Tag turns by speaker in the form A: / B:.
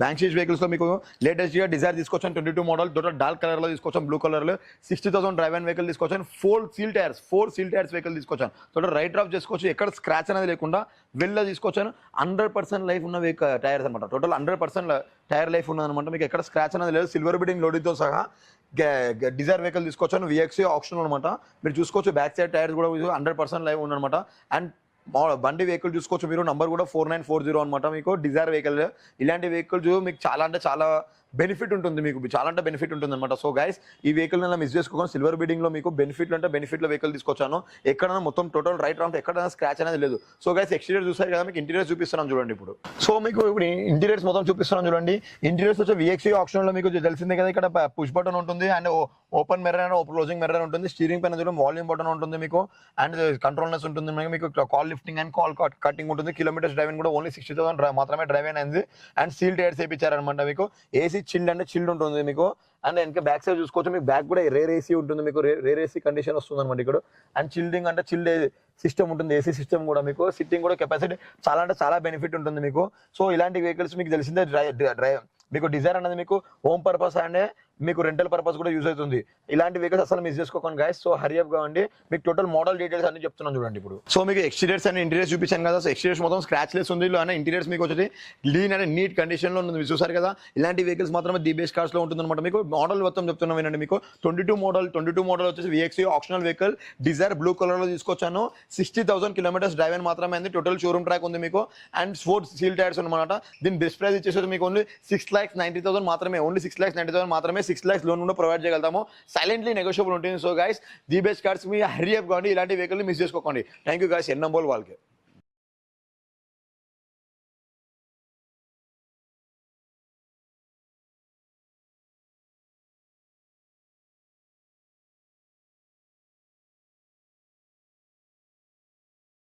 A: bank sheet vehicles లో మీకు latest గా డిజైర్ తీసుకొచ్చాను 22 మోడల్ టోటల్ డార్క్ కలర్ లో తీసుకొచ్చాను బ్లూ కలర్ లో 60,000 డ్రైవ్ అండ్ వెహికల్ తీసుకొచ్చాను 4 సీల్ టైర్స్ వెహికల్ తీసుకొచ్చాను టోటల్ రైట్ డ్రాప్ చేసుకోవచ్చు ఎక్కడ స్క్రాచ్ అనేది లేకుండా వెళ్ళ తీసుకొచ్చాను 100% లైఫ్ ఉన్న టైర్స్ అనమాట టోటల్ 100% టైర్ లైఫ్ ఉన్నదన్నమాట మీకు ఎక్కడ స్క్రాచ్ అనేది లేదు సిల్వర్ బిడింగ్ లోడింగ్తో సహా డిజైర్ వెహికల్ తీసుకొచ్చాను విఎక్సీ ఆప్షన్ అనమాట మీరు చూసుకోవచ్చు బ్యాక్ సైడ్ టైర్స్ కూడా 100% లైవ్ ఉందన్నమాట అండ్ బండి వెహికల్ చూసుకోవచ్చు మీరు నంబర్ కూడా 4940 అనమాట మీకు డిజైర్ వెహికల్ ఇలాంటి వెహికల్స్ మీకు చాలా అంటే చాలా బెనిఫిట్ ఉంటుంది మీకు చాలా అంటే బెనిఫిట్ ఉంటుంది అనమాట సో గైస్ ఈ వెహికల్ మిస్ చేసుకోకుండా సిల్వర్ బిడింగ్ లో మీకు బెనిఫిట్లు అంటే బెనిఫిట్లో వెహికల్ తీసుకొచ్చాను ఎక్కడైనా మొత్తం టోటల్ రైట్ రౌండ్ ఎక్కడైనా స్క్రాచ్ అనేది లేదు సో గైస్ ఎక్స్టీరియర్ చూసారు కదా మీకు ఇంటీరియర్ చూపిస్తున్నాను చూడండి ఇప్పుడు సో మీకు ఇప్పుడు ఇంటీరియర్స్ మొత్తం చూపిస్తున్నాను చూడండి ఇంటీరియర్స్ వచ్చే విఎక్సీ ఆప్షన్ లో మీకు తెలిసిందే కదా ఇక్కడ పుష్ బటన్ ఉంటుంది and open mirror and closing mirror ఉంటుంది స్టీరింగ్ పైన చూడండి వాల్యూమ్ బటన్ ఉంటుంది మీకు అండ్ కంట్రోల్నెస్ ఉంటుంది మీకు call lifting and call cutting ఉంటుంది కిలోమీటర్స్ డ్రైవింగ్ కూడా ఓన్లీ 60,000 మాత్రమే డ్రైవ్ అయింది అండ్ సీల్ టైర్స్ వేయించారనమాట మీకు ఏసీ చిల్డ్ అంటే చిల్డ్ ఉంటుంది మీకు అండ్ ఇంకా బ్యాక్ సైడ్ చూసుకోవచ్చు మీకు బ్యాక్ కూడా రేర్ ఏసీ ఉంటుంది మీకు రేర్ ఏసీ కండిషన్ వస్తుంది అనమాట ఇక్కడ అండ్ చిల్డింగ్ అంటే చిల్డ్ సిస్టమ్ ఉంటుంది ఏసీ సిస్టమ్ కూడా మీకు సిట్టింగ్ కూడా కెపాసిటీ చాలా అంటే చాలా బెనిఫిట్ ఉంటుంది మీకు సో ఇలాంటి వెహికల్స్ మీకు తెలిసిందే మీకు డిజైర్ అనేది మీకు హోమ్ పర్పస్ అండ్ మీకు రెంటల్ పర్పస్ కూడా యూజ్ అవుతుంది ఇలాంటి వెహికల్స్ అసలు మిస్ చేసుకోకండి గైస్ సో హరియప్ గా అండి మీకు టోటల్ మోడల్ డీటెయిల్స్ అన్ని చెప్తున్నాను చూడండి ఇప్పుడు సో మీకు ఎక్స్టీరియర్స్ అండ్ ఇంటీరియర్స్ చూపించాను కదా సో ఎక్స్టీరియర్స్ మొత్తం స్క్రాచ్ లెస్ ఉంది ఇంటీరియర్స్ మీకు వచ్చి లీన్ అండ్ నీట్ కండిషన్ లో ఉంది మీరు చూసారు కదా ఇలాంటి వెహికల్స్ మాత్రమే ది బెస్ట్ కార్స్ లో ఉంటుంది అనమాట మీకు మోడల్ మొత్తం చెప్తున్నాం ఏంటంటే మీకు 22 మోడల్ వచ్చేసి VXI optional vehicle Dzire blue colour లో తీసుకొచ్చాను 60,000 కిలోమీటర్స్ డ్రైవ్ అని మాత్రమే అయింది టోటల్ షోరూమ్ ట్రాక్ ఉంది మీకు అండ్ 4 సీల్ టైర్స్ అనమాట దీని బెస్ట్ ప్రైస్ ఇచ్చేసి మీకు ఓన్లీ 6,90,000 మాత్రమే ఓన్లీ 6,90,000 మాత్రమే 6 lakhs లోన్ కూడా ప్రొవైడ్ చేయగలుగుతాము సైలెంట్లీ నెగోషియబుల్ ఉంటుంది so guys the best cars మీ హరియప్ కాండి ఇలాంటి వెహికల్ మిస్ చేసుకోకండి థ్యాంక్ యూ గైస్ ఎన్ నంబర్ వాళ్ళకి